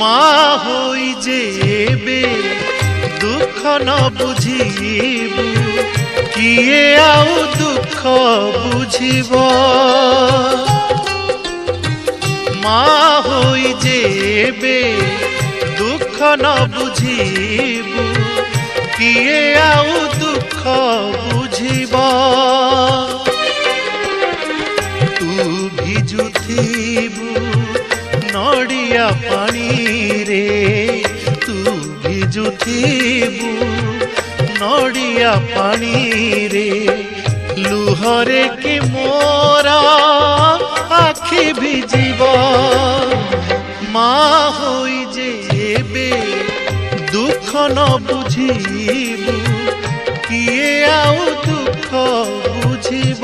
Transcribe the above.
মা হই যেবে দুঃখ ন বুঝিবু কিয়ে আউ দুঃখ বুঝিব। মা হই যেবে দুঃখ ন বুঝিবু কিয়ে আউ দুঃখ বুঝিব। তু ভিজুথিবু নড়িয়া পানি রে, তু ভিজুথিবু নড়িয়া পানি রে, লুহরে কি মোরা আখি ভিজিব। মা হই যেবে দুঃখ ন বুঝিবু কিয়ে আউ দুঃখ বুঝিব।